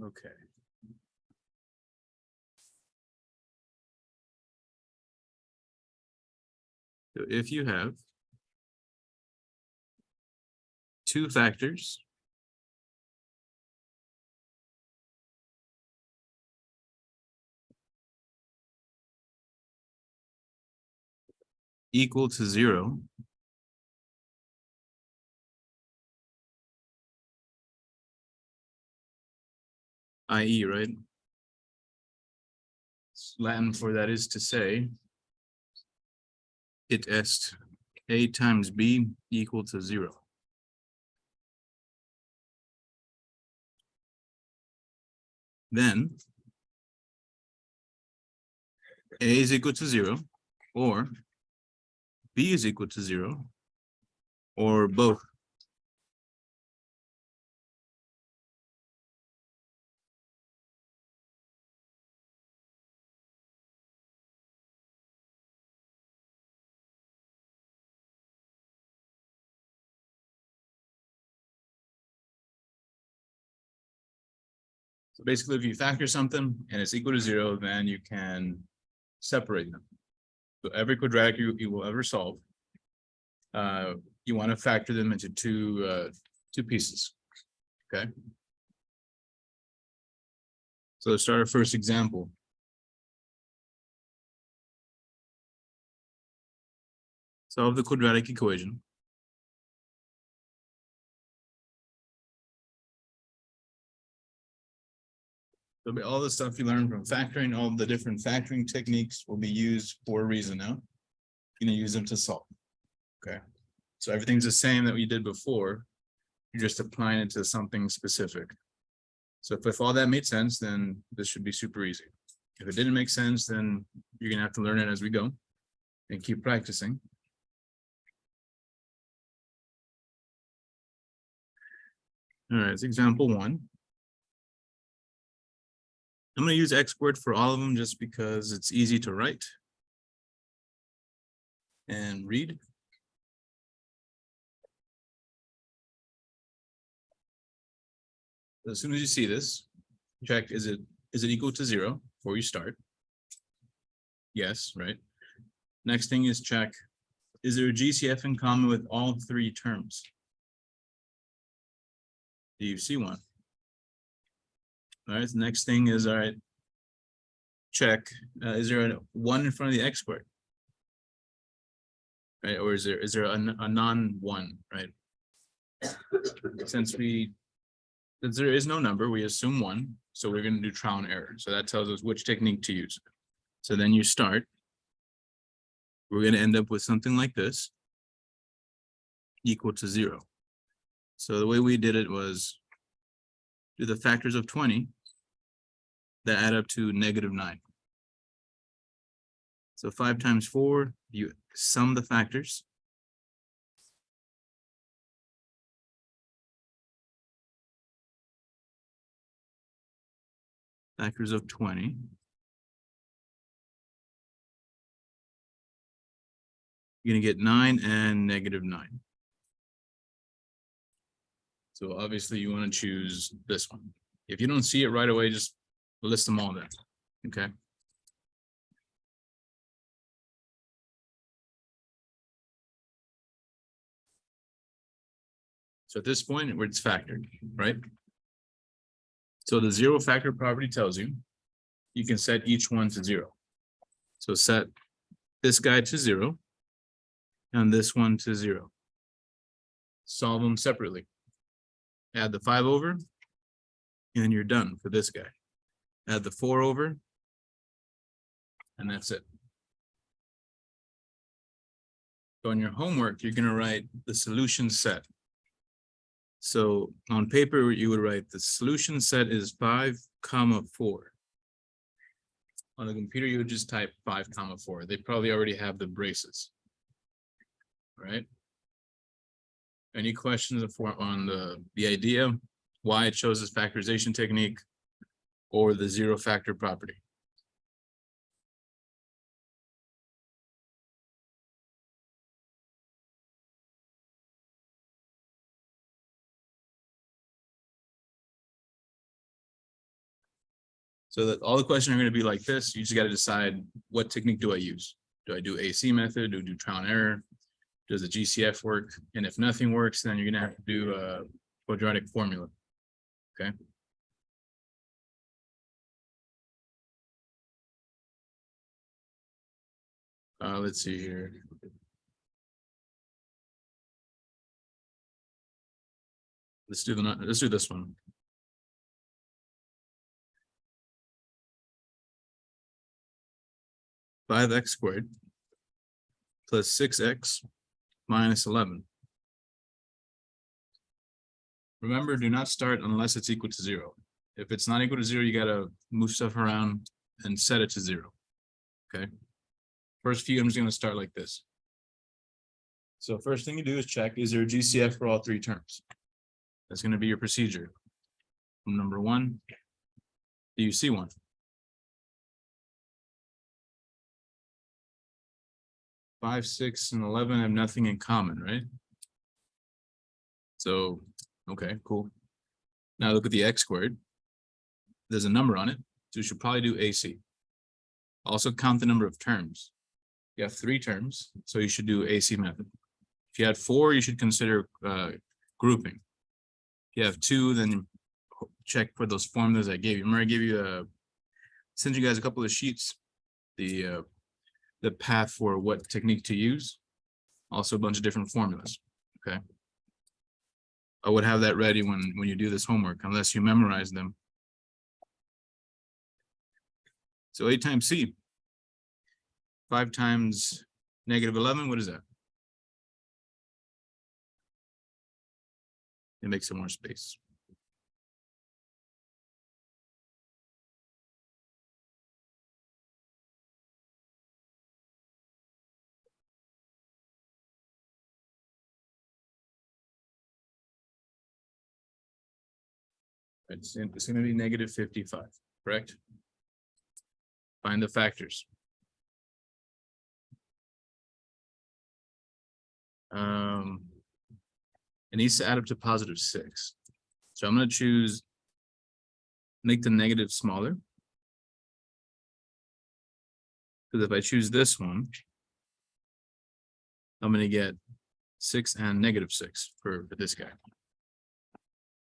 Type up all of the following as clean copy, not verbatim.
Okay. So if you have two factors equal to 0, i.e., right? Latin for that is to say, it est A times B equal to 0. Then A is equal to 0, or B is equal to 0, or both. So basically, if you factor something and it's equal to 0, then you can separate them. So every quadratic you will ever solve, you want to factor them into two pieces. Okay. So let's start our first example. Solve the quadratic equation. So all the stuff you learned from factoring, all the different factoring techniques will be used for a reason now. You're gonna use them to solve. Okay. So everything's the same that we did before. You're just applying it to something specific. So if all that made sense, then this should be super easy. If it didn't make sense, then you're gonna have to learn it as we go and keep practicing. All right, it's example 1. I'm going to use export for all of them just because it's easy to write and read. As soon as you see this, check, is it equal to 0 before you start? Yes, right? Next thing is check, is there a GCF in common with all 3 terms? Do you see one? All right, the next thing is, all right, check, is there a 1 in front of the export? Right, or is there a non-1, right? Since there is no number, we assume 1, so we're going to do trial and error. So that tells us which technique to use. So then you start. We're going to end up with something like this, equal to 0. So the way we did it was do the factors of 20 that add up to -9. So 5 times 4, you sum the factors. Factors of 20. You're going to get 9 and -9. So obviously you want to choose this one. If you don't see it right away, just list them all then. Okay. So at this point, where it's factored, right? So the 0 factor property tells you you can set each one to 0. So set this guy to 0 and this one to 0. Solve them separately. Add the 5 over, and you're done for this guy. Add the 4 over, and that's it. So on your homework, you're going to write the solution set. So on paper, you would write the solution set is 5, 4. On the computer, you would just type 5, 4. They probably already have the braces. Right? Any questions on the idea, why it shows this factorization technique or the 0 factor property? So that all the questions are going to be like this. You just got to decide what technique do I use? Do I do AC method? Do I do trial and error? Does the GCF work? And if nothing works, then you're going to have to do a quadratic formula. Okay. Let's see here. Let's do this one. Five x squared plus 6x minus 11. Remember, do not start unless it's equal to 0. If it's not equal to 0, you got to move stuff around and set it to 0. Okay. First few, I'm just going to start like this. So first thing you do is check, is there a GCF for all three terms? That's going to be your procedure. Number 1, do you see one? 5, 6, and 11 have nothing in common, right? So, okay, cool. Now look at the x squared. There's a number on it, so you should probably do AC. Also count the number of terms. You have 3 terms, so you should do AC method. If you had 4, you should consider grouping. If you have 2, then check for those formulas I gave you. Remember, I gave you send you guys a couple of sheets, the path for what technique to use, also a bunch of different formulas. Okay. I would have that ready when you do this homework, unless you memorize them. So A times C, 5 times negative 11, what is that? It makes some more space. It's going to be negative 55, correct? Find the factors. It needs to add up to positive 6. So I'm going to choose, make the negative smaller. Because if I choose this one, I'm going to get 6 and negative 6 for this guy.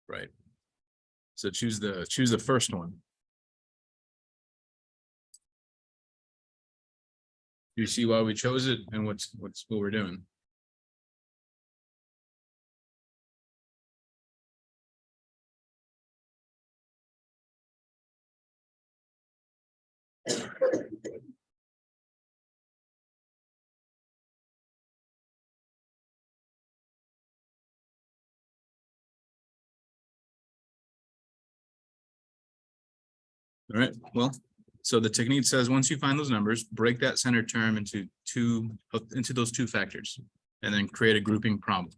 Right. So choose the first one. You see why we chose it and what we're doing. All right, well, so the technique says once you find those numbers, break that center term into those 2 factors, and then create a grouping problem.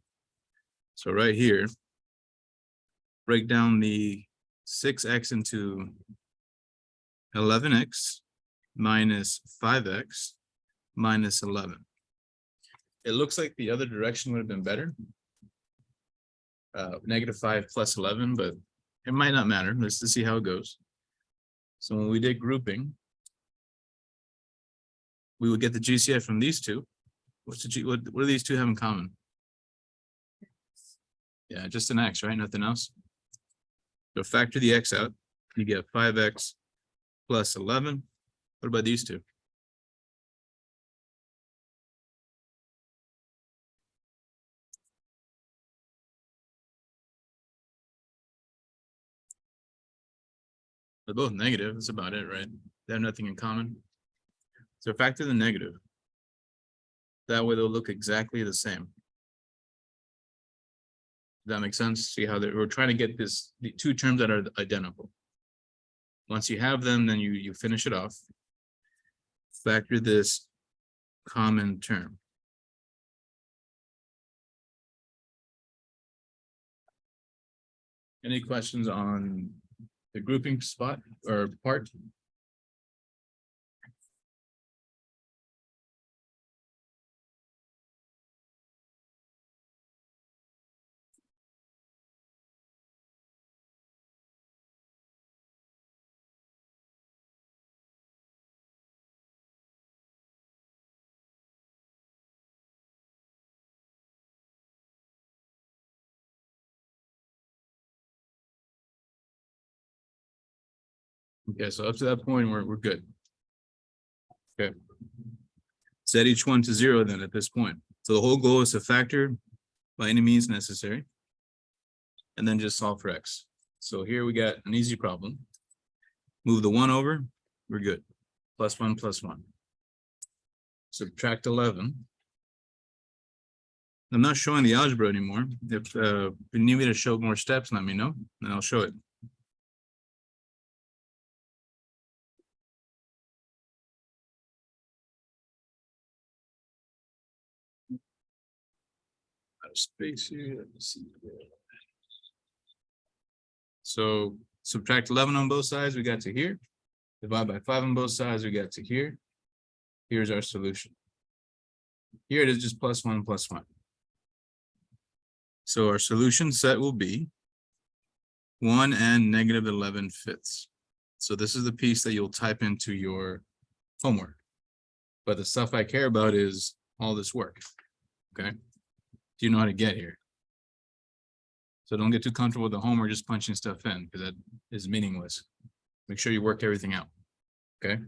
So right here, break down the 6x into 11x minus 5x minus 11. It looks like the other direction would have been better. Negative 5 plus 11, but it might not matter. Let's just see how it goes. So when we did grouping, we would get the GCF from these 2. What do these 2 have in common? Yeah, just an x, right? Nothing else. So factor the x out. You get 5x plus 11. What about these 2? They're both negative. That's about it, right? They have nothing in common. So factor the negative. That way they'll look exactly the same. Does that make sense? See how we're trying to get the 2 terms that are identical. Once you have them, then you finish it off. Factor this common term. Any questions on the grouping spot or part? Okay, so up to that point, we're good. Okay. Set each one to 0 then at this point. So the whole goal is to factor by any means necessary. And then just solve for x. So here we got an easy problem. Move the 1 over, we're good. +1 + 1. Subtract 11. I'm not showing the algebra anymore. If you need me to show more steps, let me know, and I'll show it. Out of space here. Let me see. So subtract 11 on both sides, we got to here. Divide by 5 on both sides, we got to here. Here's our solution. Here it is just +1 + 1. So our solution set will be 1 and -11/5. So this is the piece that you'll type into your homework. But the stuff I care about is all this work. Okay. Do you know how to get here? So don't get too comfortable with the homework just punching stuff in, because that is meaningless. Make sure you work everything out. Okay.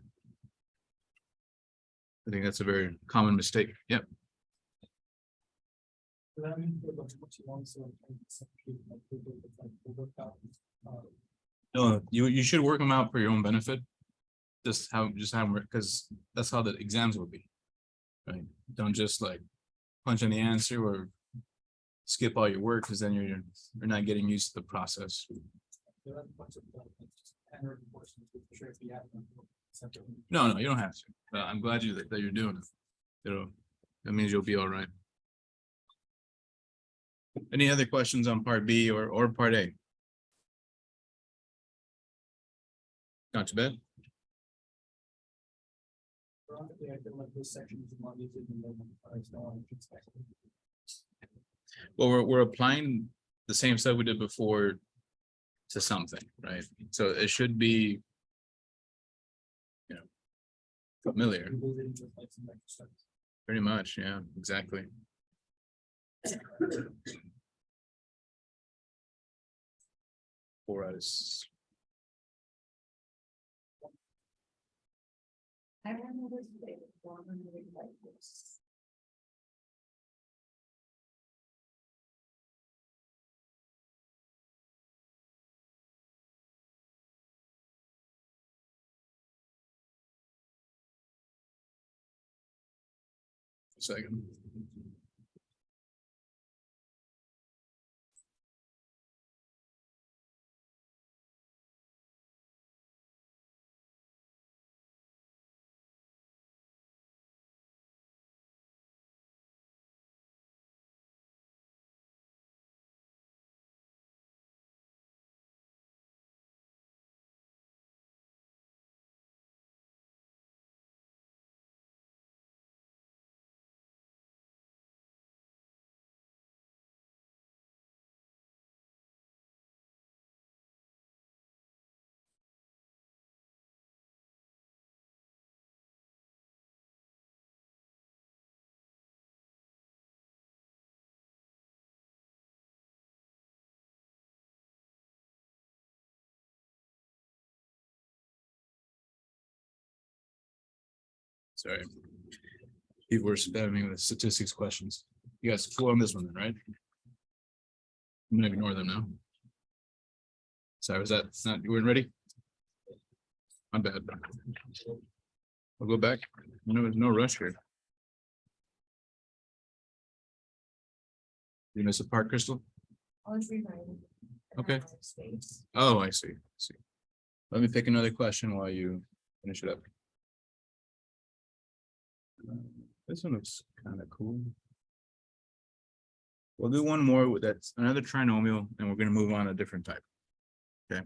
I think that's a very common mistake. Yep. No, you should work them out for your own benefit. Just how because that's how the exams will be. Right. Don't just like punch in the answer or skip all your work, because then you're not getting used to the process. No, you don't have to. I'm glad that you're doing it. That means you'll be all right. Any other questions on part B or part A? Not too bad. Well, we're applying the same stuff we did before to something, right? So it should be, familiar. Pretty much, yeah, exactly. For us. I remember this day, like this. Second. Sorry. People were spamming with statistics questions. You guys cool on this one then, right? I'm gonna ignore them now. Sorry, was that not, you weren't ready? My bad. I'll go back. There's no rush here. You miss a part, Crystal? Okay. Oh, I see. Let me pick another question while you finish it up. This one looks kind of cool. We'll do one more with that's another trinomial, and we're going to move on to a different type. Okay.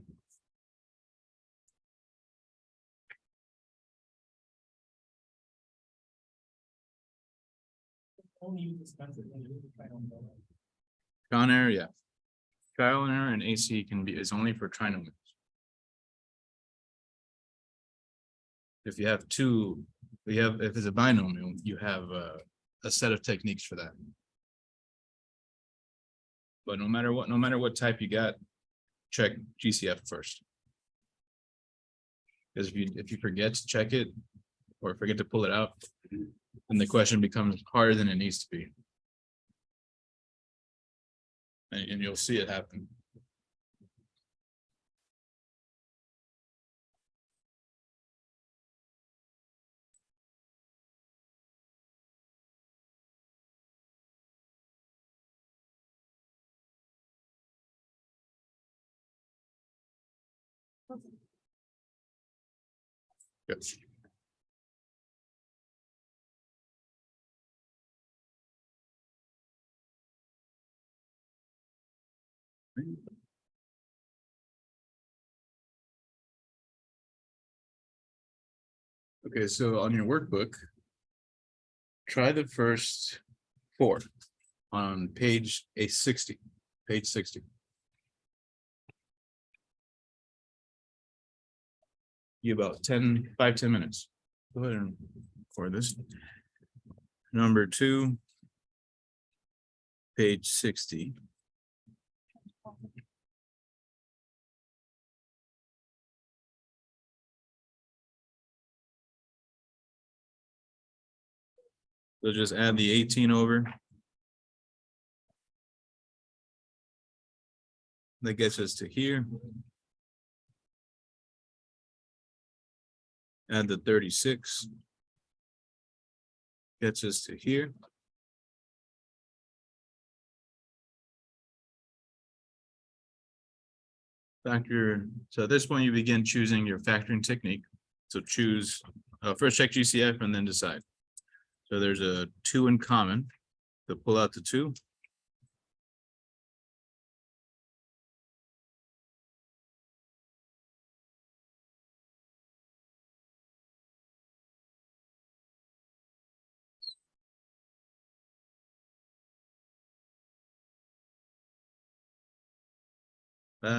Trial and error, yeah. Trial and error and AC is only for trinomials. If you have two, if it's a binomial, you have a set of techniques for that. But no matter what type you got, check GCF first. Because if you forget to check it or forget to pull it out, then the question becomes harder than it needs to be. And you'll see it happen. Yes. Okay, so on your workbook, try the first 4 on page 60, page 60. You about 10 minutes. Go ahead and record this. Number 2, page 60. So just add the 18 over. That gets us to here. Add the 36. Gets us to here. Factor, so at this point you begin choosing your factoring technique. So choose, first check GCF and then decide. So there's a 2 in common, so pull out the 2.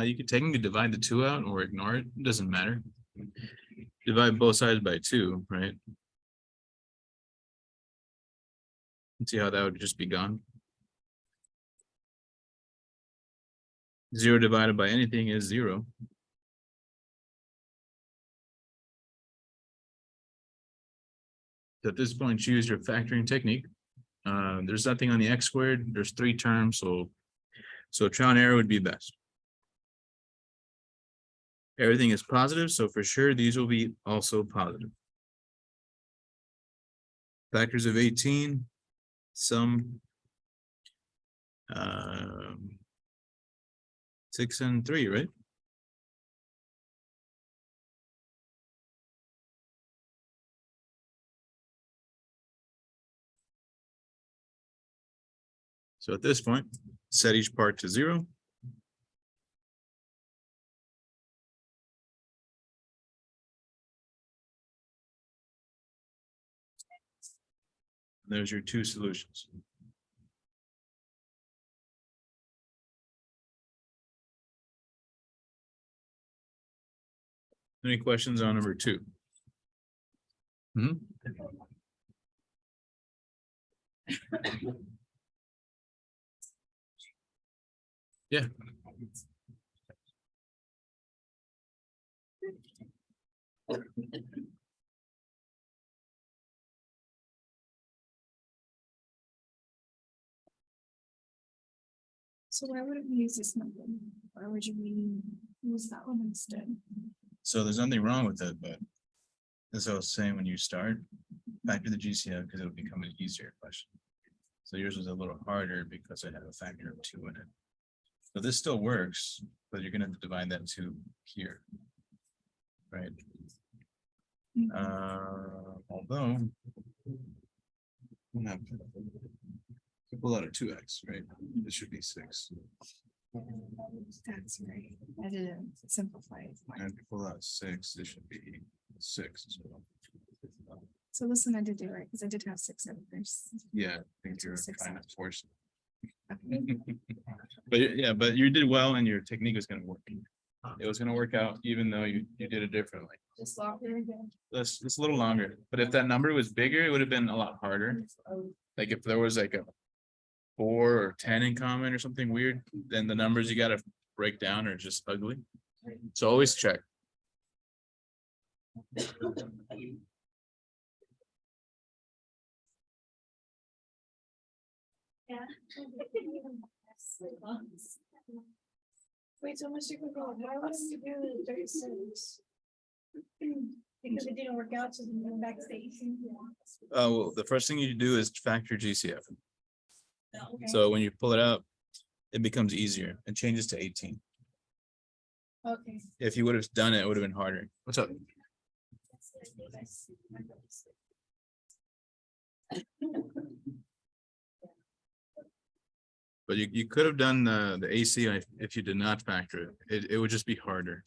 You could technically divide the 2 out or ignore it, it doesn't matter. Divide both sides by 2, right? See how that would just be gone. 0 divided by anything is 0. So at this point, choose your factoring technique. There's nothing on the x squared, there's 3 terms, so trial and error would be best. Everything is positive, so for sure these will be also positive. Factors of 18, sum 6 and 3, right? So at this point, set each part to 0. There's your 2 solutions. Any questions on number 2? Yeah. So why wouldn't we use this number? Why would you use that one instead? So there's nothing wrong with it, but as I was saying, when you start, factor the GCF because it'll become an easier question. So yours was a little harder because I had a factor of 2 in it. So this still works, but you're gonna divide that 2 here. Right? Although pull out a 2x, right? This should be 6. That's right. I didn't simplify it. And pull out 6, this should be 6 as well. So this one I did do right, because I did have 6 others. Yeah, I think you're 6 kind of out. forced. Okay. But you did well and your technique was gonna work. It was gonna work out even though you did it differently. Just lock it again. That's a little longer, but if that number was bigger, it would have been a lot harder. Like if there was like a 4 or 10 in common or something weird, then the numbers you gotta break down are just ugly. So always check. Yeah. Wait, so Mr. Google, why would you do 36? Because it didn't work out, so then went back to the 18. Well, the first thing you do is factor GCF. Okay. So when you pull it out, it becomes easier. It changes to 18. Okay. If you would have done it, it would have been harder. What's up? But you could have done the AC if you did not factor it. It would just be harder.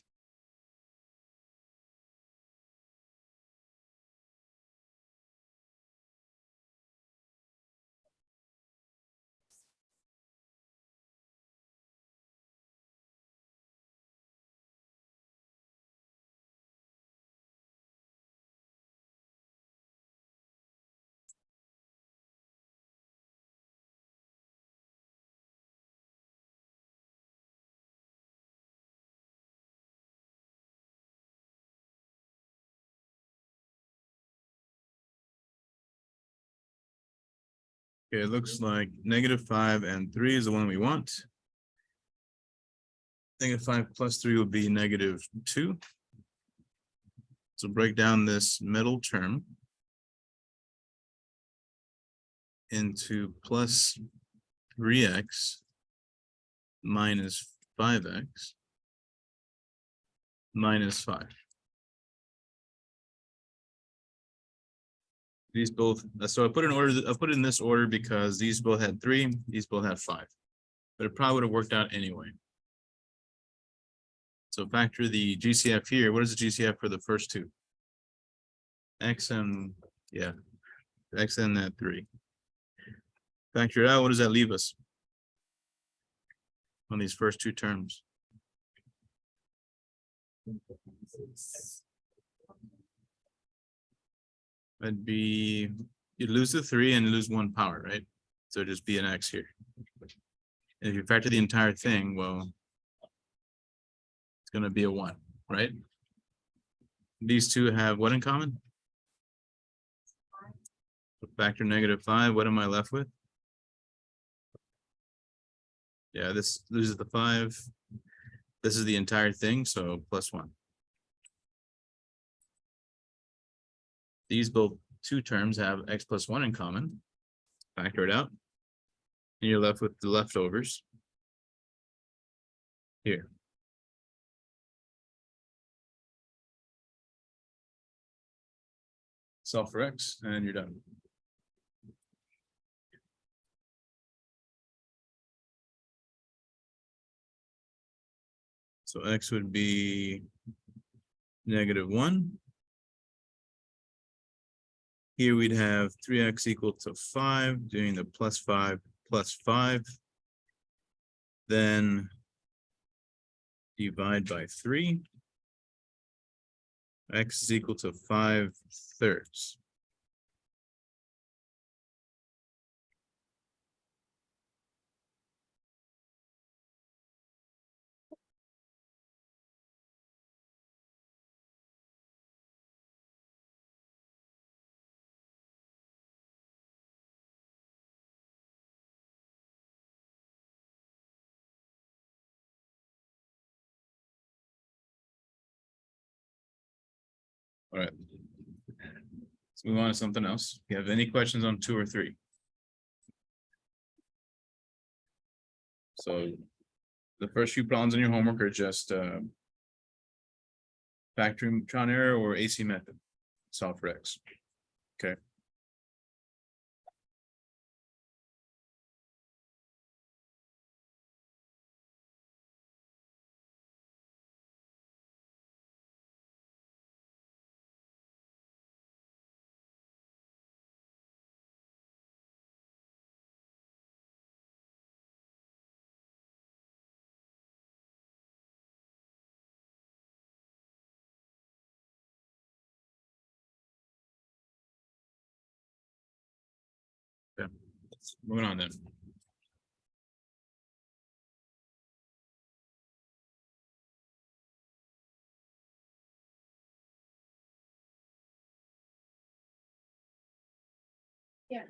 Okay, it looks like -5 and 3 is the one we want. -5 plus 3 would be -2. So break down this middle term into plus 3x minus 5x minus 5. These both, so I put in this order because these both had 3, these both had 5. But it probably would have worked out anyway. So factor the GCF here. What is the GCF for the first two? X and, yeah, X and that 3. Factor it out, what does that leave us? On these first two terms. That'd be, you lose the 3 and lose 1 power, right? So just be an X here. And if you factor the entire thing, well, it's gonna be a 1, right? These two have what in common? Factor -5, what am I left with? Yeah, this loses the 5. This is the entire thing, so +1. These both two terms have x plus 1 in common. Factor it out. And you're left with the leftovers here. Solve for x and you're done. So x would be -1. Here we'd have 3x equal to 5, doing the +5 plus 5. Then divide by 3. X is equal to 5/3. All right. Let's move on to something else. You have any questions on 2 or 3? So the first few problems in your homework are just factoring trial and error or AC method. Solve for x. Okay. Yeah. Moving on then. Yeah.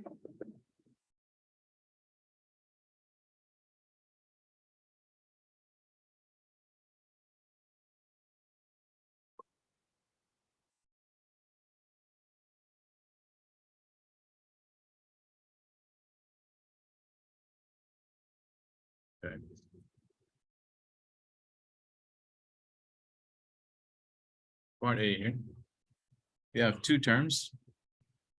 Okay. Part A here. You have two terms.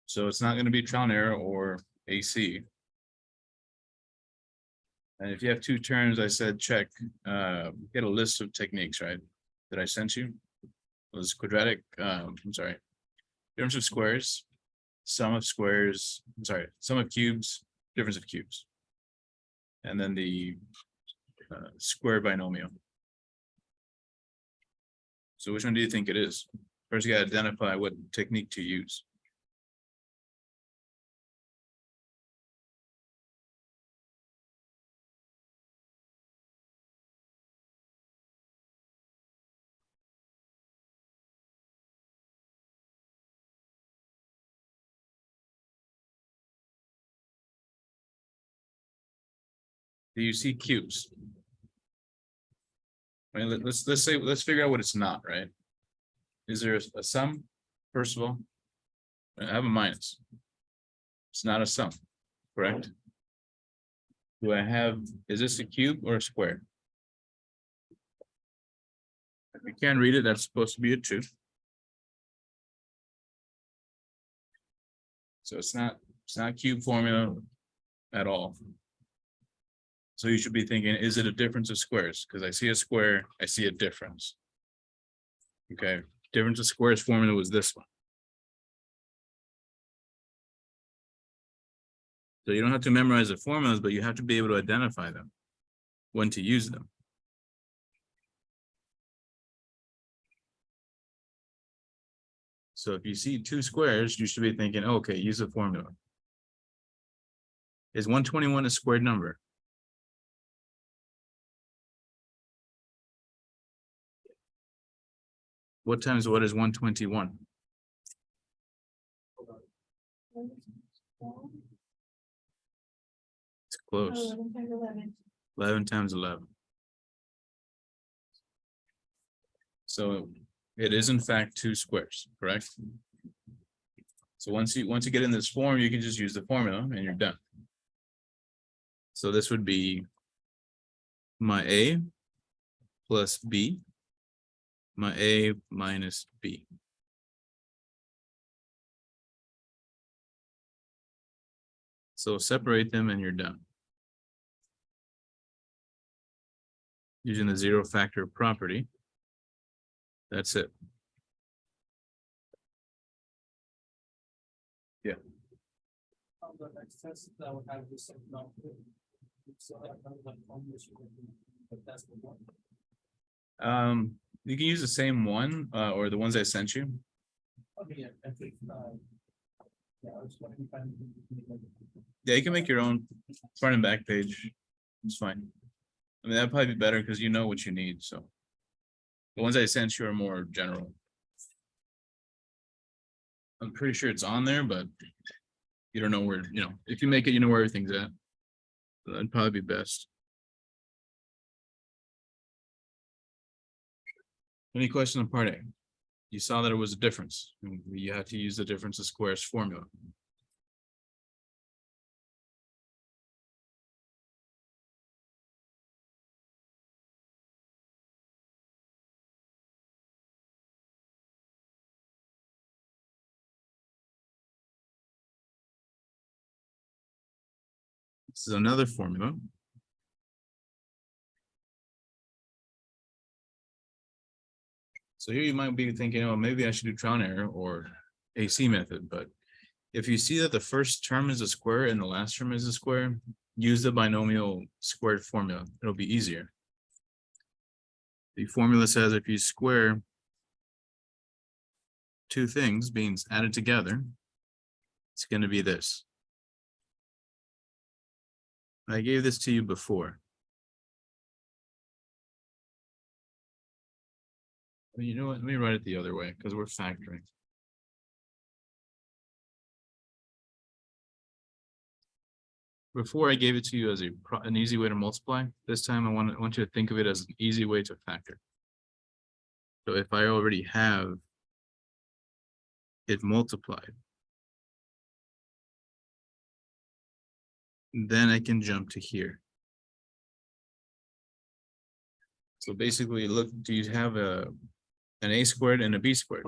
So it's not gonna be trial and error or AC. And if you have two terms, I said check, get a list of techniques, right? That I sent you. Was quadratic, I'm sorry. Terms of squares, sum of squares, I'm sorry, sum of cubes, difference of cubes. And then the square binomial. So which one do you think it is? First, you gotta identify what technique to use. Do you see cubes? I mean, let's figure out what it's not, right? Is there a sum? First of all, I have a minus. It's not a sum, correct? Do I have, is this a cube or a square? If you can't read it, that's supposed to be a 2. So it's not cube formula at all. So you should be thinking, is it a difference of squares? Because I see a square, I see a difference. Okay, difference of squares formula was this one. So you don't have to memorize the formulas, but you have to be able to identify them, when to use them. So if you see two squares, you should be thinking, okay, use the formula. Is 121 a squared number? What times what is 121? It's close. 11 times 11. 11 times 11. So it is in fact two squares, correct? So once you get in this form, you can just use the formula and you're done. So this would be my A plus B, my A minus B. So separate them and you're done. Using the zero factor property. That's it. Yeah. The next test that would have the same number. So that kind of like but that's the one. You can use the same one, or the ones I sent you. Okay, yeah, I think, yeah, I was wondering if Yeah, you can make your own front and back page. It's fine. I mean, that'd probably be better because you know what you need, so. The ones I sent you are more general. I'm pretty sure it's on there, but you don't know where, if you make it, you know where everything's at. That'd probably be best. Any question on part A? You saw that it was a difference. You had to use the difference of squares formula. This is another formula. So here you might be thinking, oh, maybe I should do trial and error or AC method, but if you see that the first term is a square and the last term is a square, use the binomial squared formula. It'll be easier. The formula says if you square two things being added together, it's going to be this. I gave this to you before. Well, you know what? Let me write it the other way because we're factoring. before I gave it to you as an easy way to multiply, this time I want you to think of it as an easy way to factor. So if I already have it multiplied, then I can jump to here. So basically, look, do you have an a squared and a b squared?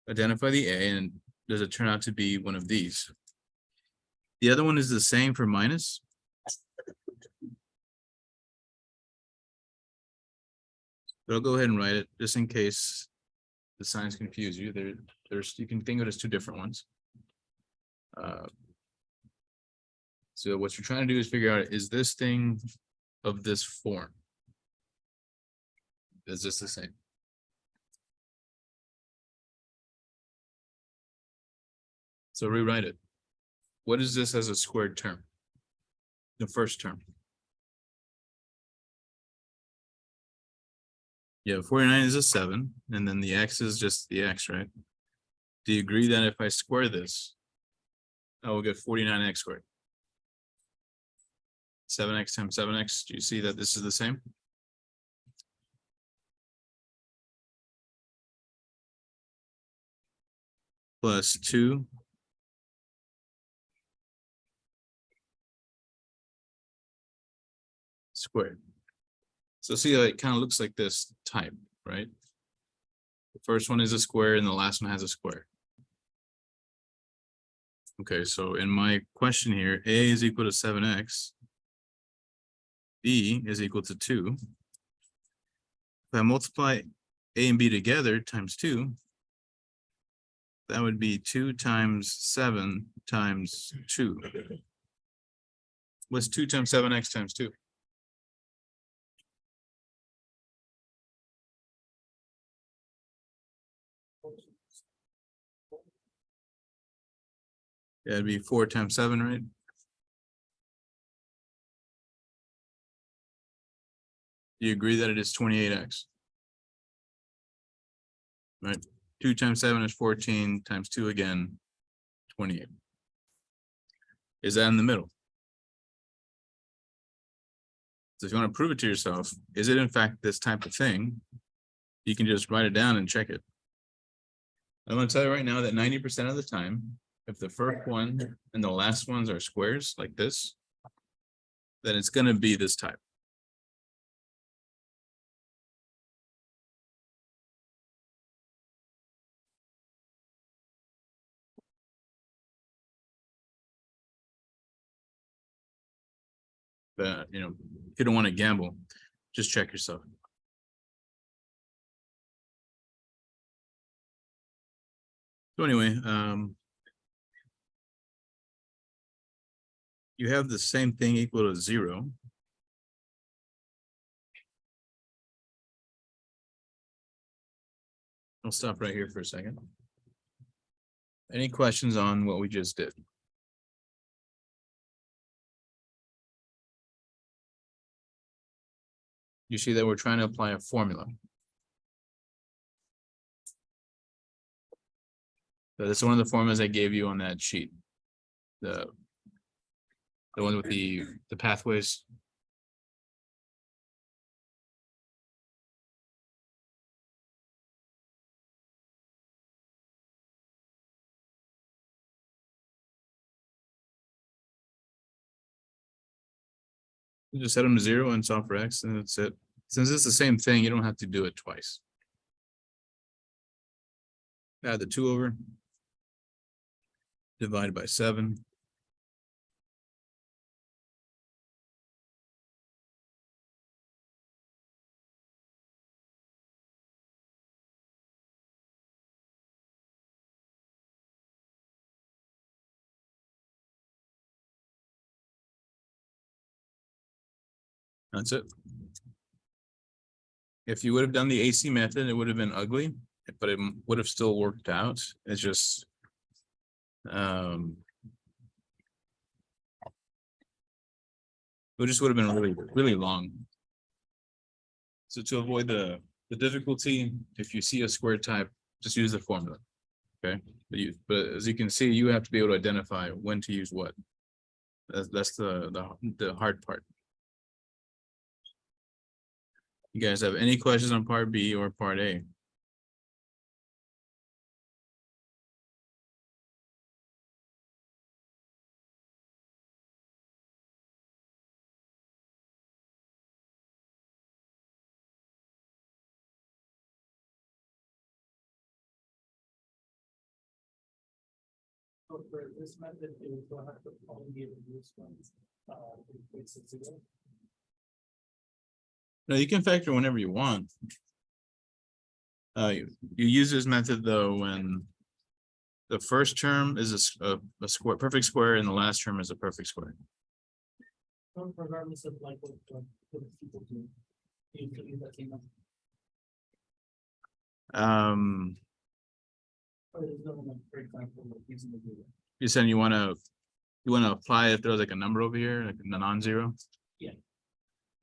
Identify the a, and does it turn out to be one of these? The other one is the same for minus. But I'll go ahead and write it just in case the signs confuse you. You can think of it as two different ones. So what you're trying to do is figure out, is this thing of this form? Is this the same? So rewrite it. What is this as a squared term? The first term. Yeah, 49 is a 7, and then the x is just the x, right? Do you agree that if I square this, I will get 49x squared? 7x times 7x, do you see that this is the same? Plus 2 squared. So see how it kind of looks like this type, right? The first one is a square and the last one has a square. Okay, so in my question here, a is equal to 7x, b is equal to 2. If I multiply a and b together times 2, that would be 2 times 7 times 2. What's 2 times 7x times 2? Yeah, it'd be 4 times 7, right? Do you agree that it is 28x? Right? 2 times 7 is 14, times 2 again, 28. Is that in the middle? So if you want to prove it to yourself, is it in fact this type of thing? You can just write it down and check it. I'm going to tell you right now that 90% of the time, if the first one and the last ones are squares like this, then it's going to be this type. But, if you don't want to gamble, just check yourself. So anyway, you have the same thing equal to 0. I'll stop right here for a second. Any questions on what we just did? You see that we're trying to apply a formula. So that's one of the formulas I gave you on that sheet. The one with the pathways. You just set them to 0 and solve for x, and that's it. Since it's the same thing, you don't have to do it twice. Add the 2 over. Divide by 7. That's it. If you would have done the AC method, it would have been ugly, but it would have still worked out. It's just it just would have been really, really long. So to avoid the difficulty, if you see a square type, just use the formula. Okay. But as you can see, you have to be able to identify when to use what. That's the hard part. You guys have any questions on part B or part A? So for this method, it would go have to only give this one. It's a zero. No, you can factor whenever you want. You use this method though when the first term is a square, perfect square, and the last term is a perfect square. Regardless of like what people do. You could use that same method. Or there's no one, for example, like using the zero. You said you wanna apply if there's like a number over here, like a non-zero? Yeah.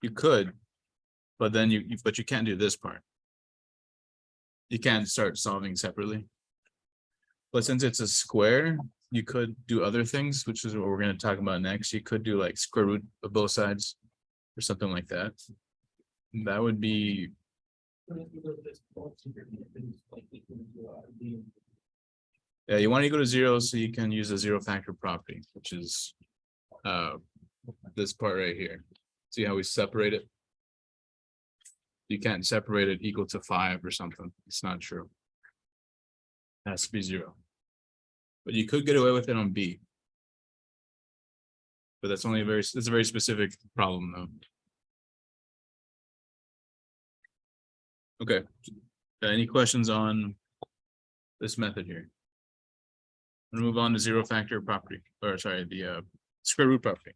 You could, but then but you can't do this part. You can't start solving separately. But since it's a square, you could do other things, which is what we're gonna talk about next. You could do like square root of both sides or something like that. That would be, But if you go to this bulk here, it's like equal to the. yeah, you want to go to zero so you can use the zero factor property, which is this part right here. See how we separate it? You can't separate it equal to 5 or something. It's not true. It has to be 0. But you could get away with it on B. But that's only it's a very specific problem though. Okay. Any questions on this method here? We'll move on to zero factor property, or sorry, the square root property.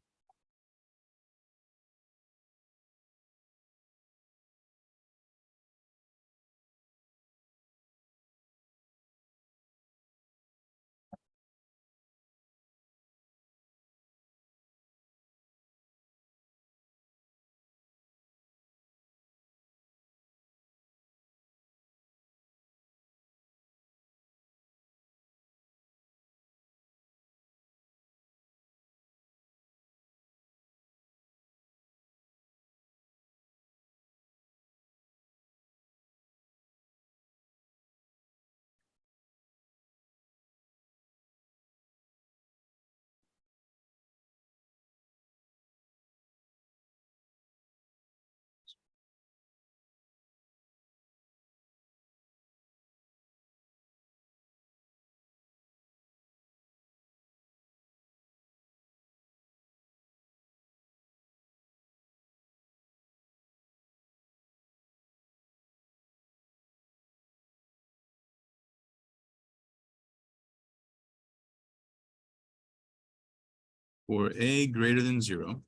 For a greater than 0.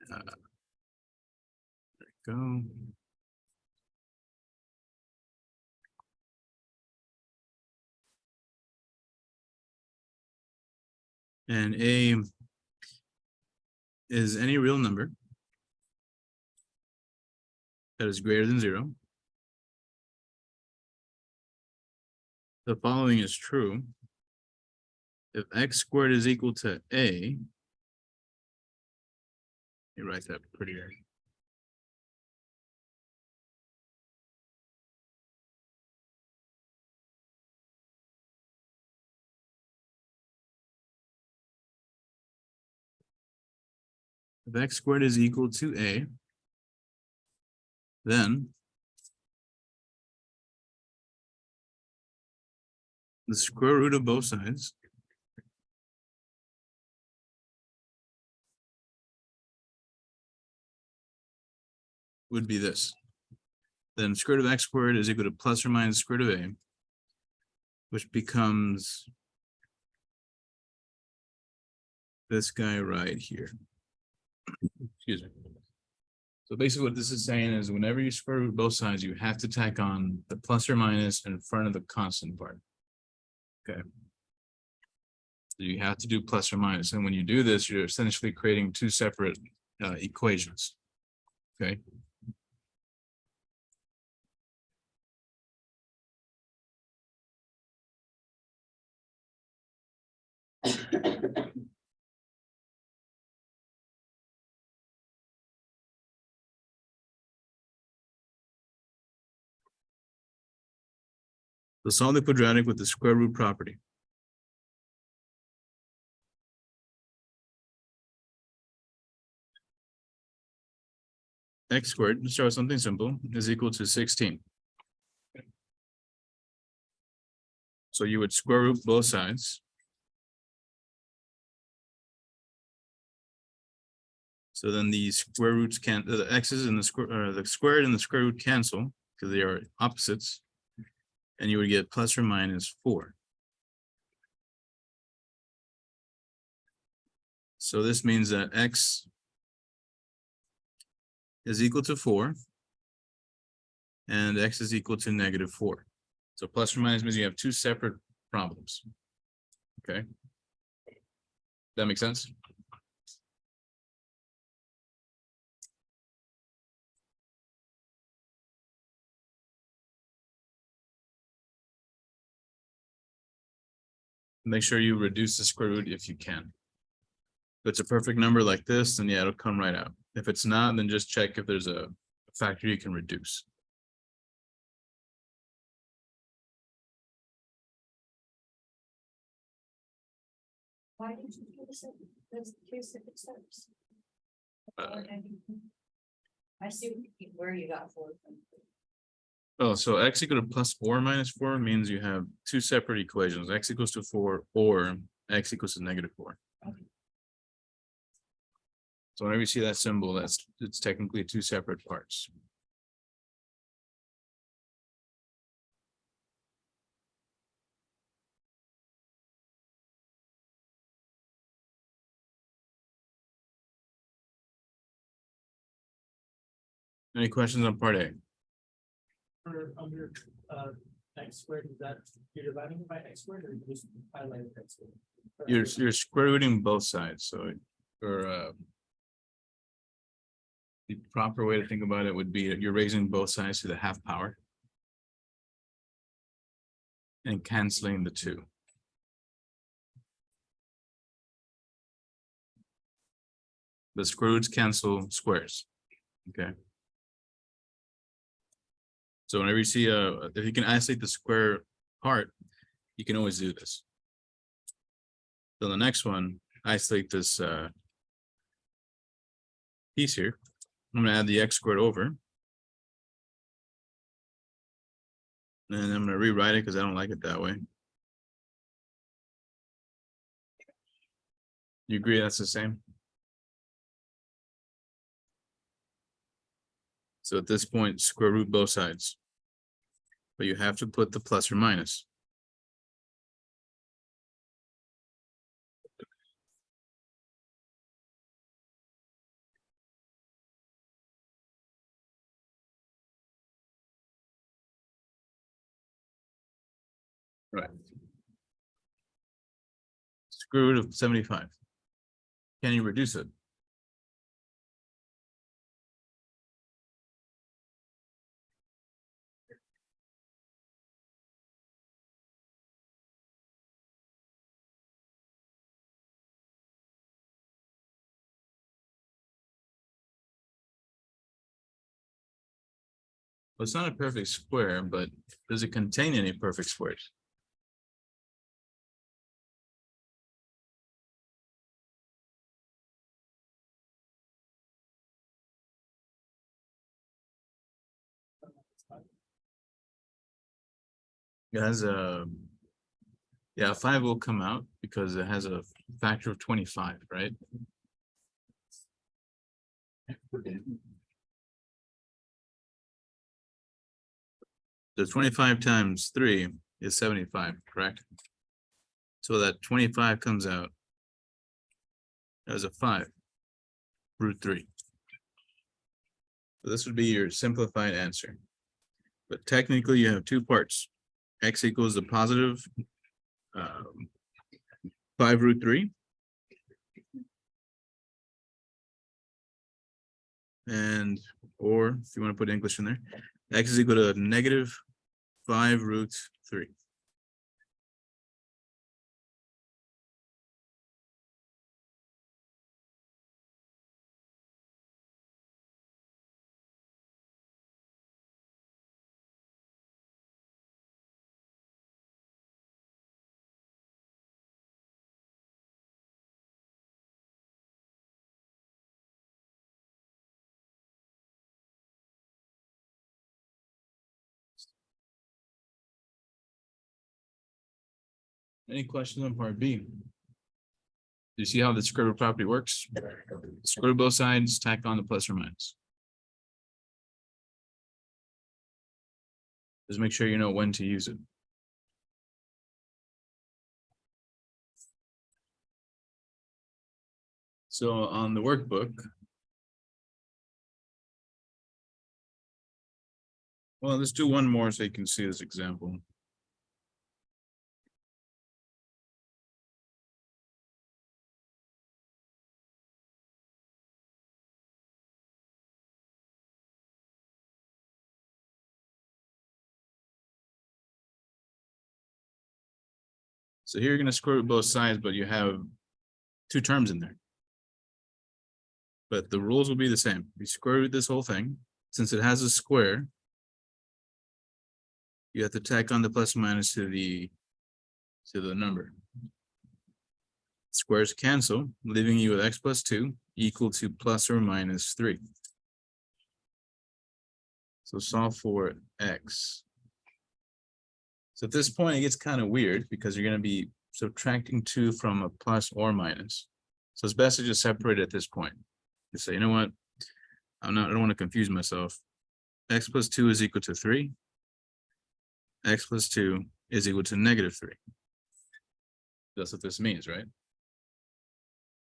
There we go. And a is any real number that is greater than 0. The following is true. If x squared is equal to a, you write that prettier. If x squared is equal to a, then the square root of both sides would be this. Then square root of x squared is equal to plus or minus square root of a, which becomes this guy right here. Excuse me. So basically what this is saying is whenever you square root both sides, you have to tack on the plus or minus in front of the constant part. Okay. So you have to do plus or minus. And when you do this, you're essentially creating two separate equations. Okay. So solve the quadratic with the square root property. X squared, let's start with something simple, is equal to 16. So you would square root both sides. So then the square roots can't, the x's and the squared and the square root cancel because they are opposites. And you would get plus or minus 4. So this means that x is equal to 4 and x is equal to -4. So plus or minus means you have two separate problems. Okay. That makes sense? Make sure you reduce the square root if you can. If it's a perfect number like this, then yeah, it'll come right out. If it's not, then just check if there's a factor you can reduce. Why did you do this? Those two separate steps. I see where you got 4 from. Oh, so x equal to plus or minus 4 means you have two separate equations, x equals to 4 or x equals to -4. So whenever you see that symbol, it's technically two separate parts. Any questions on part A? Under x squared, is that you're dividing it by x squared or you just highlighted x squared? You're square rooting both sides, so the proper way to think about it would be that you're raising both sides to the half power and canceling the 2. The square roots cancel squares. Okay. So whenever you see if you can isolate the square part, you can always do this. So the next one, isolate this piece here. I'm going to add the x squared over. And I'm going to rewrite it because I don't like it that way. You agree that's the same? So at this point, square root both sides. But you have to put the plus or minus. Right. Square root of 75. Can you reduce it? Well, it's not a perfect square, but does it contain any perfect squares? It has a, yeah, 5 will come out because it has a factor of 25, right? So 25 times 3 is 75, correct? So that 25 comes out as a 5, √3. So this would be your simplified answer. But technically you have two parts. X equals the positive 5√3. And, or if you want to put English in there, x is equal to -5√3. Any questions on part B? Do you see how the square root property works? Square root both sides, tack on the plus or minus. Just make sure you know when to use it. So on the workbook. Well, let's do one more so you can see this example. So here you're gonna square root both sides, but you have two terms in there. But the rules will be the same. You square root this whole thing, since it has a square. You have to tack on the plus and minus to the number. Squares cancel, leaving you with x plus 2 equal to plus or minus 3. So solve for x. So at this point, it gets kind of weird because you're going to be subtracting 2 from a plus or minus. So it's best to just separate it at this point. You say, you know what? I don't want to confuse myself. X plus 2 is equal to 3. X plus 2 is equal to negative 3. That's what this means, right?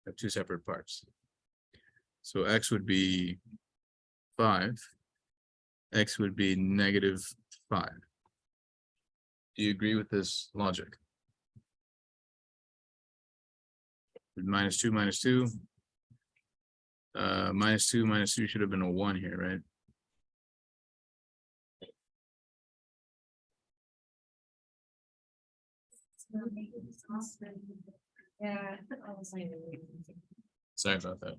Have two separate parts. So x would be 5. X would be negative 5. Do you agree with this logic? Minus 2 minus 2. Minus 2 should have been a 1 here, right? Yeah. I was like, Sorry about that.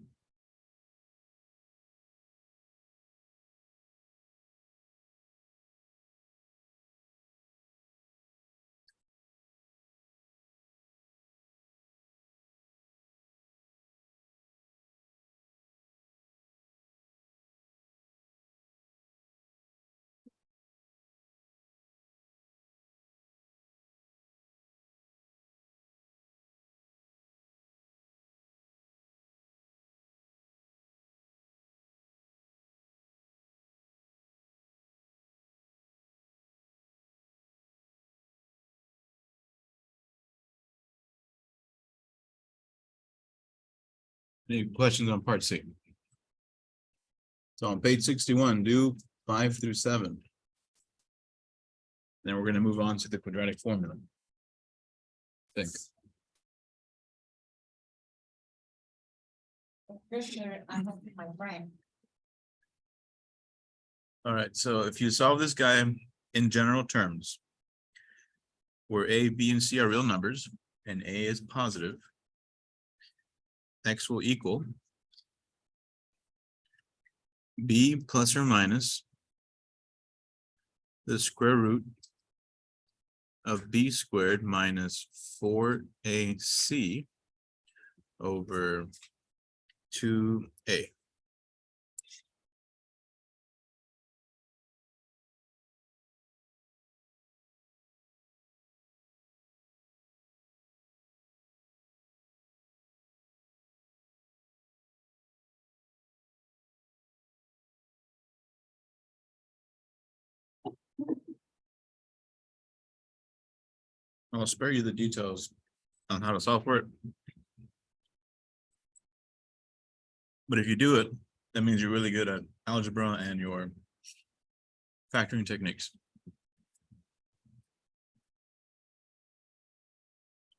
Any questions on part C? So on page 61, do 5 through 7. Then we're going to move on to the quadratic formula. Think. I don't think my brain. All right, so if you solve this guy in general terms, where A, B, and C are real numbers, and A is positive, X will equal B plus or minus the square root of B squared minus 4AC over 2A. I'll spare you the details on how to solve for it. But if you do it, that means you're really good at algebra and your factoring techniques.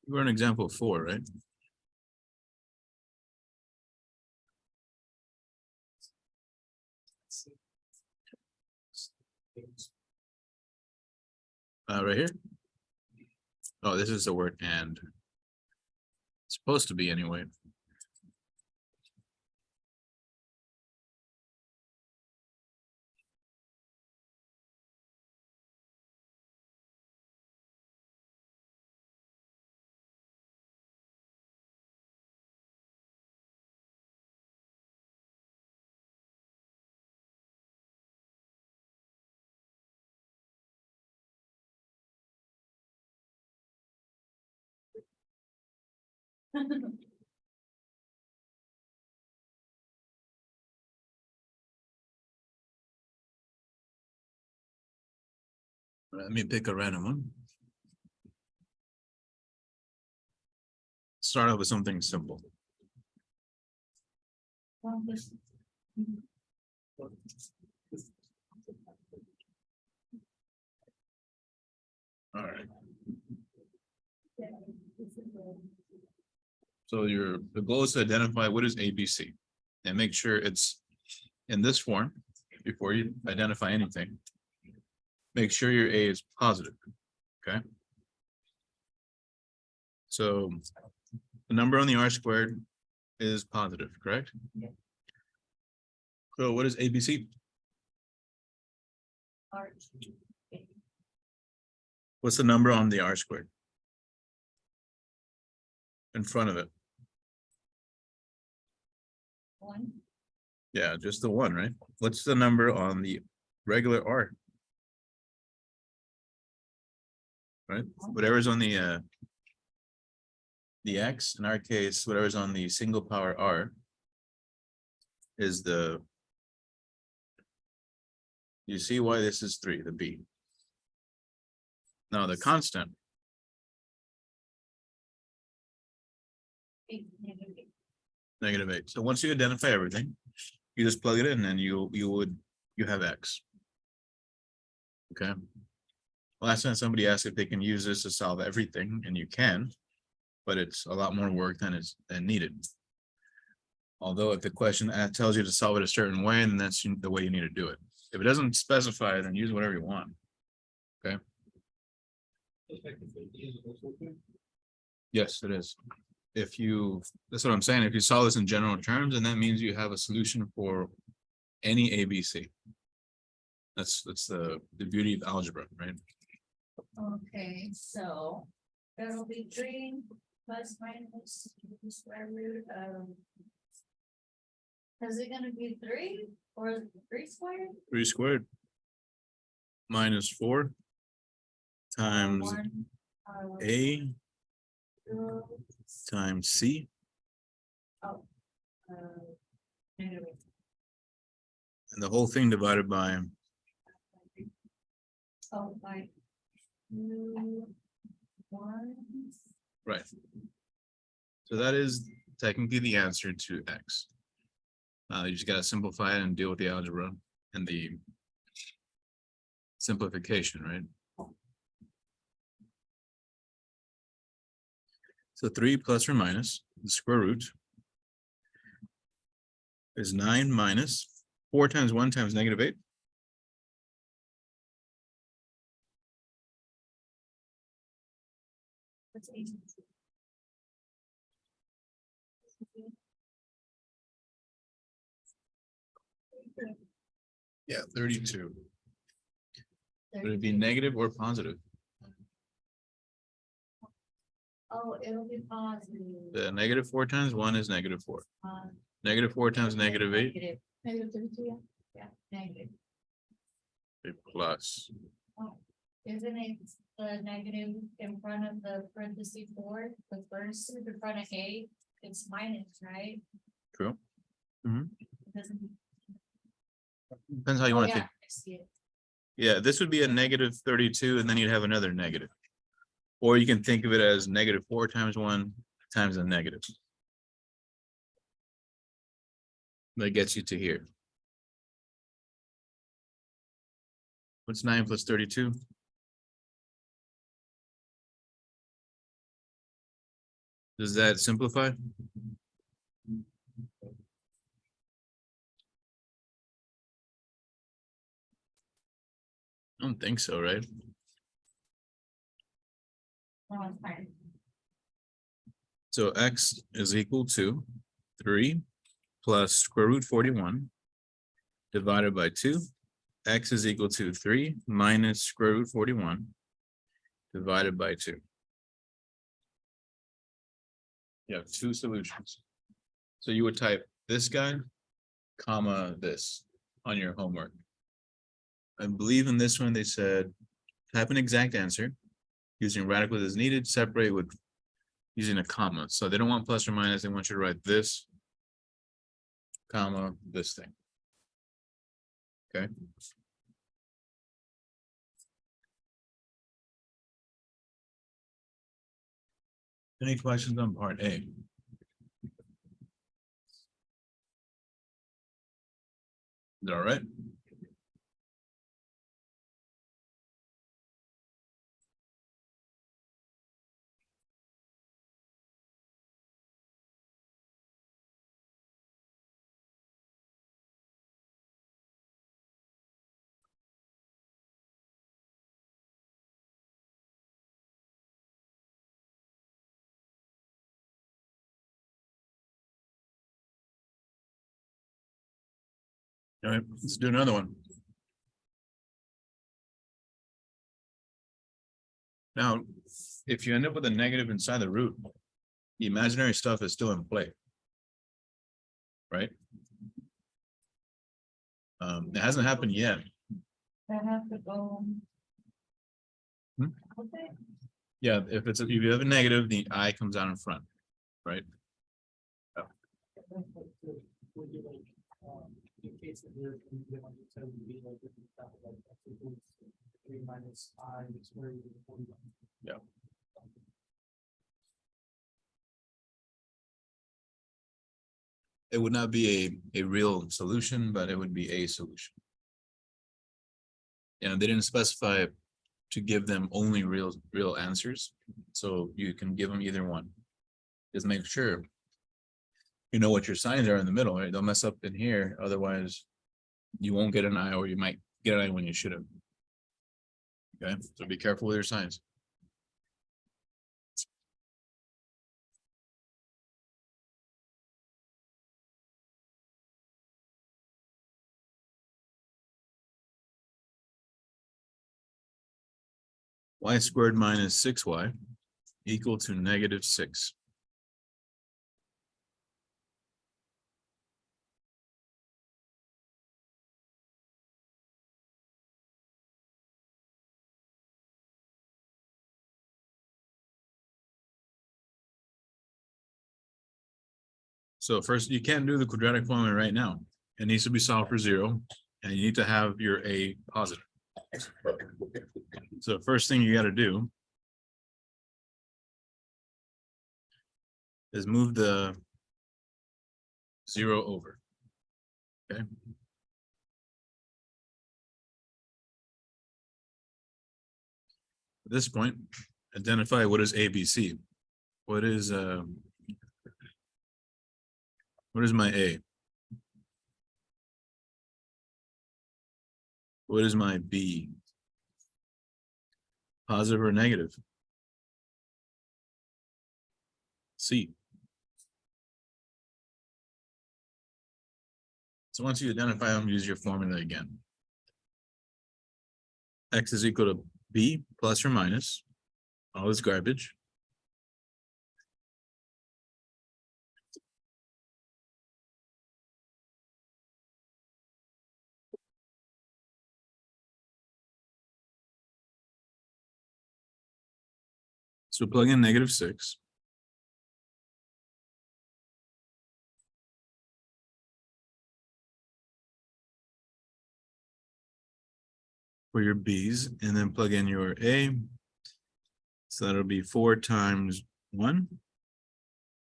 We're an example 4, right? Right here. Oh, this is the word and. It's supposed to be anyway. Let me pick a random one. Start out with something simple. All right. So the goal is to identify what is ABC and make sure it's in this form before you identify anything. Make sure your A is positive, okay? So the number on the R squared is positive, correct? Yeah. So what is ABC? Arch. What's the number on the R squared? In front of it. One. Yeah, just the one, right? What's the number on the regular R? Right, whatever's on the X, in our case, whatever's on the single power R is the, you see why this is 3, the B. Now the constant, -8. So once you identify everything, you just plug it in and you have X. Okay. Last time somebody asked if they can use this to solve everything, and you can, but it's a lot more work than needed. Although if the question tells you to solve it a certain way, then that's the way you need to do it. If it doesn't specify, then use whatever you want. Okay. Yes, it is. If you, that's what I'm saying. If you solve this in general terms, then that means you have a solution for any ABC. That's the beauty of algebra, right? Okay, so that'll be 3 plus minus the square root of. Is it gonna be 3 or is it 3 squared? 3 squared minus 4 times One, A 0, times C oh, negative. and the whole thing divided by, Oh, by 2, 1. right. So that is technically the answer to X. You just gotta simplify it and deal with the algebra and the simplification, right? So 3 plus or minus the square root is 9 minus 4 times 1 times -8. That's 8. Yeah, 32. Would it be negative or positive? Oh, it'll be positive. The -4 times 1 is -4. Uh, -4 times -8 Negative. Negative 32, yeah. Yeah, negative. plus. Oh, isn't it the negative in front of the parentheses 4, the first in front of A, it's minus, right? True. It doesn't. Depends how you Oh, want to yeah, think. I see it. Yeah, this would be a -32 and then you'd have another negative. Or you can think of it as -4 times 1 times a negative. That gets you to here. What's 9 plus 32? Does that simplify? I don't think so, right? No, it's fine. So X is equal to 3 plus square root 41 divided by 2. X is equal to 3 minus square root 41 divided by 2. You have 2 solutions. So you would type this guy, comma, this on your homework. I believe in this one, they said, type an exact answer using radical as needed, separate with using a comma. So they don't want plus or minus. They want you to write this, comma, this thing. Okay. Any questions on part A? Is that all right? All right, let's do another one. Now, if you end up with a negative inside the root, the imaginary stuff is still in play. Right? It hasn't happened yet. That has to go. Hmm? Okay. Yeah, if you have a negative, the I comes out in front, right? Would you like, in case that you're, you want to tell you, like, different stuff, like, X equals 3 minus I square root of 41. Yeah. It would not be a real solution, but it would be a solution. And they didn't specify to give them only real answers. So you can give them either one. Just make sure you know what your signs are in the middle, right? Don't mess up in here. Otherwise, you won't get an I, or you might get an I when you should have. Okay, so be careful with your signs. Y squared minus 6y equal to -6. So first, you can't do the quadratic formula right now. It needs to be solved for 0, and you need to have your A positive. So first thing you got to do is move the 0 over. Okay. At this point, identify what is ABC. What is my A? What is my B? Positive or negative? C. So once you identify them, use your formula again. X is equal to B plus or minus all this garbage. So plug in -6. For your B's, and then plug in your A. So that'll be 4 times 1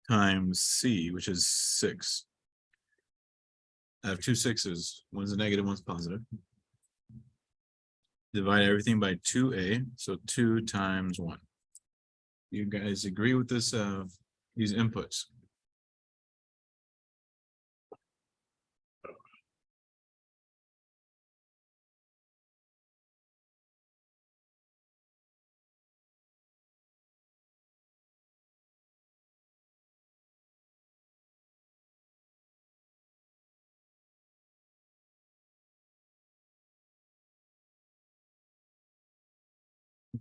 times C, which is 6. I have 2 6s. One's a negative, one's positive. Divide everything by 2A, so 2 times 1. You guys agree with this, these inputs?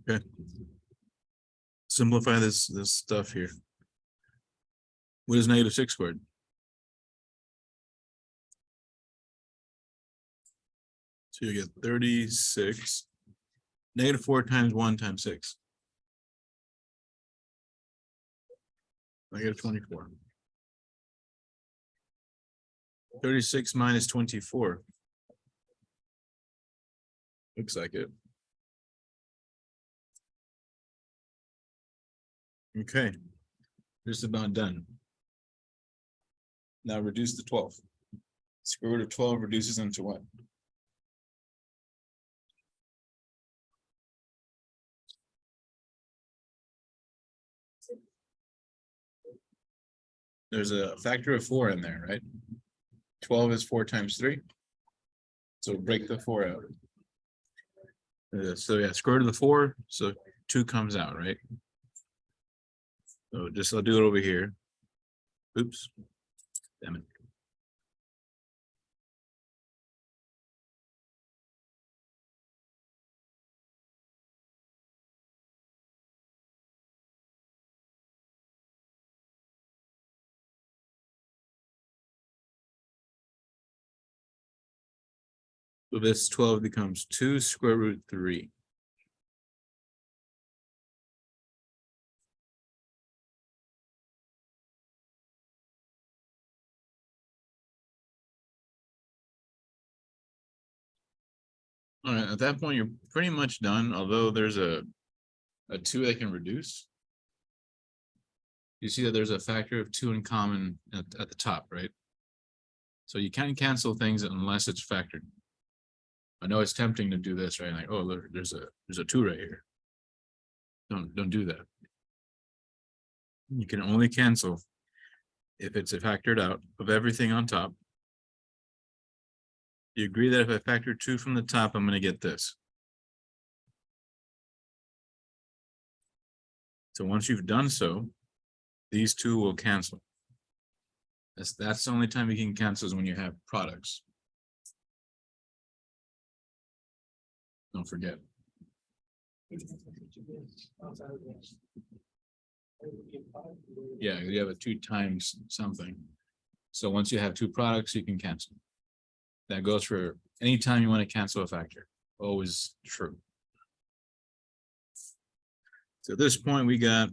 Okay. Simplify this stuff here. What is -6 squared? So you get 36. -4 times 1 times 6. Negative 24. 36 minus 24. Looks like it. Okay, just about done. Now reduce the 12. Square root of 12 reduces into what? There's a factor of 4 in there, right? 12 is 4 times 3. So break the 4 out. So yeah, square root of the 4, so 2 comes out, right? So just I'll do it over here. Oops. Damn it. So this 12 becomes 2 square root 3. All right, at that point, you're pretty much done, although there's a 2 that can reduce. You see that there's a factor of 2 in common at the top, right? So you can't cancel things unless it's factored. I know it's tempting to do this, right? Like, oh, look, there's a 2 right here. Don't do that. You can only cancel if it's factored out of everything on top. You agree that if I factor 2 from the top, I'm going to get this. So once you've done so, these 2 will cancel. That's the only time you can cancel is when you have products. Don't forget. Yeah, you have a 2 times something. So once you have 2 products, you can cancel. That goes for any time you want to cancel a factor. Always true. So at this point, we got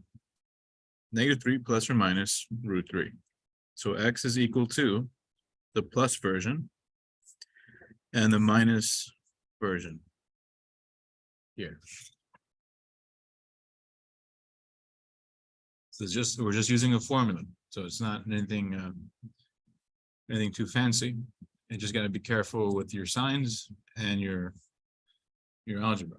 -3 plus or minus root 3. So x is equal to the plus version and the minus version here. So it's just, we're just using a formula. So it's not anything, anything too fancy. You just got to be careful with your signs and your algebra.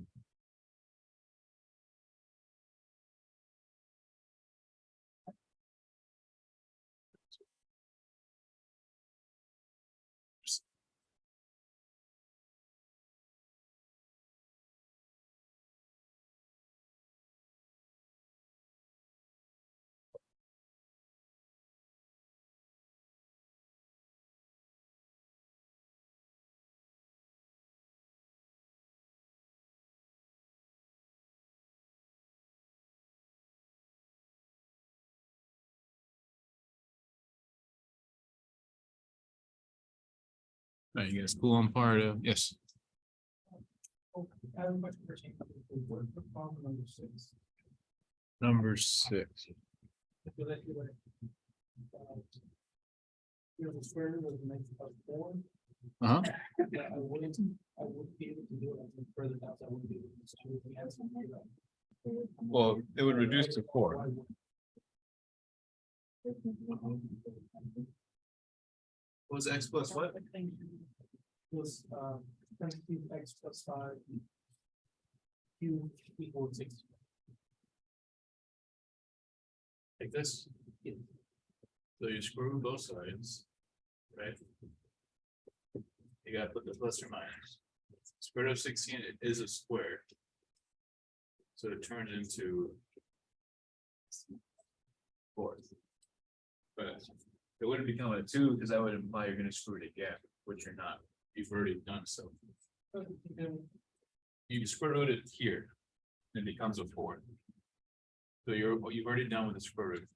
All right, you guys cool on part of, yes. I have a question for Shane. What problem number 6? Number 6. I feel like you know, the square root of the next plus 4. Uh-huh. Yeah, I wouldn't be able to do it until further down. So I wouldn't be able to do the answer. Well, it would reduce to 4. What was x plus what? Was 17x plus 5 q equals 6. Like this. So you screw both sides, right? You gotta put the plus or minus. Square root of 16, it is a square. So it turns into 4. But it wouldn't become a 2 because that would imply you're gonna screw it again, which you're not. You've already done so. You can square root it here, and it becomes a 4. So you've already done with the square root.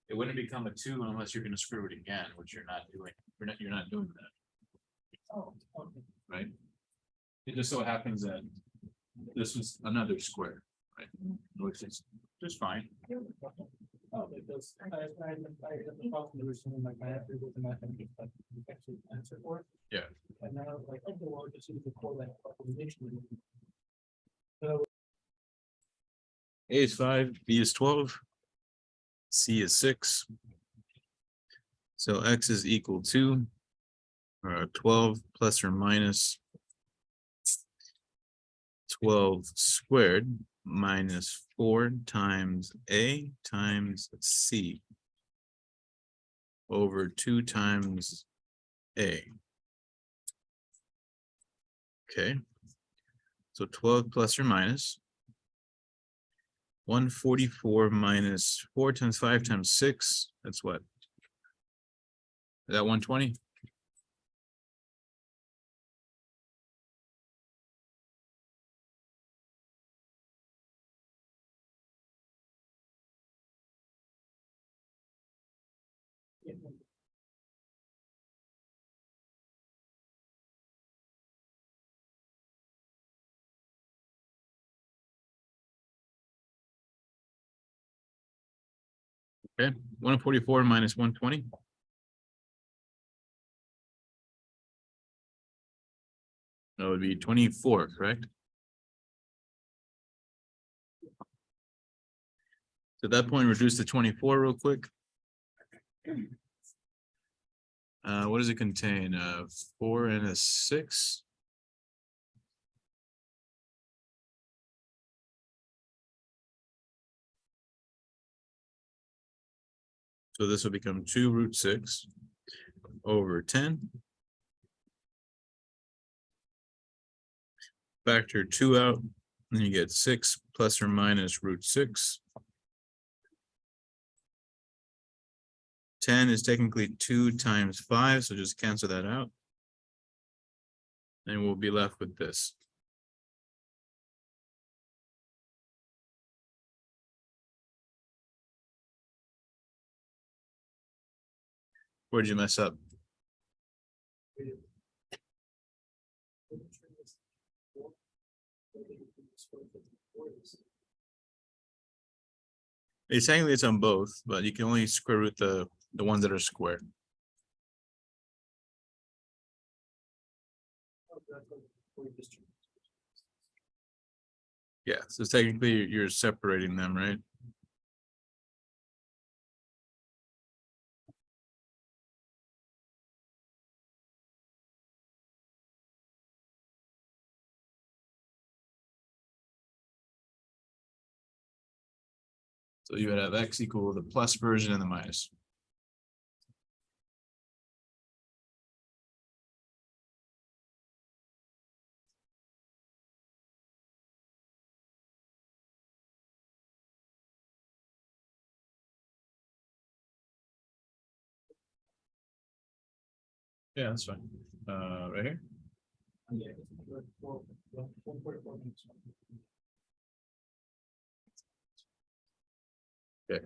It wouldn't become a 2 unless you're going to screw it again, which you're not doing. You're not doing that. Oh, okay. Right? It just so happens that this was another square, right? Which is just fine. Oh, because I had the problem originally, like I had to go to mathematics, but you actually answer for it. Yeah. And now, like, okay, well, just use the core that optimization. A is 5, B is 12. C is 6. So X is equal to 12 plus or minus 12 squared minus 4 times A times C over 2 times A. Okay. So 12 plus or minus 144 minus 4 times 5 times 6. That's what? Is that 120? Okay, 144 minus 120. That would be 24, correct? So at that point, reduce to 24 real quick. What does it contain? 4 and a 6. So this will become 2 root 6 over 10. Factor 2 out, and you get 6 plus or minus root 6. 10 is technically 2 times 5, so just cancel that out. And we'll be left with this. Where'd you mess up? It's technically it's on both, but you can only square root the ones that are square. Yeah, so technically you're separating them, right? So you would have X equal the plus version and the minus. Yeah, that's fine. Right here. Okay.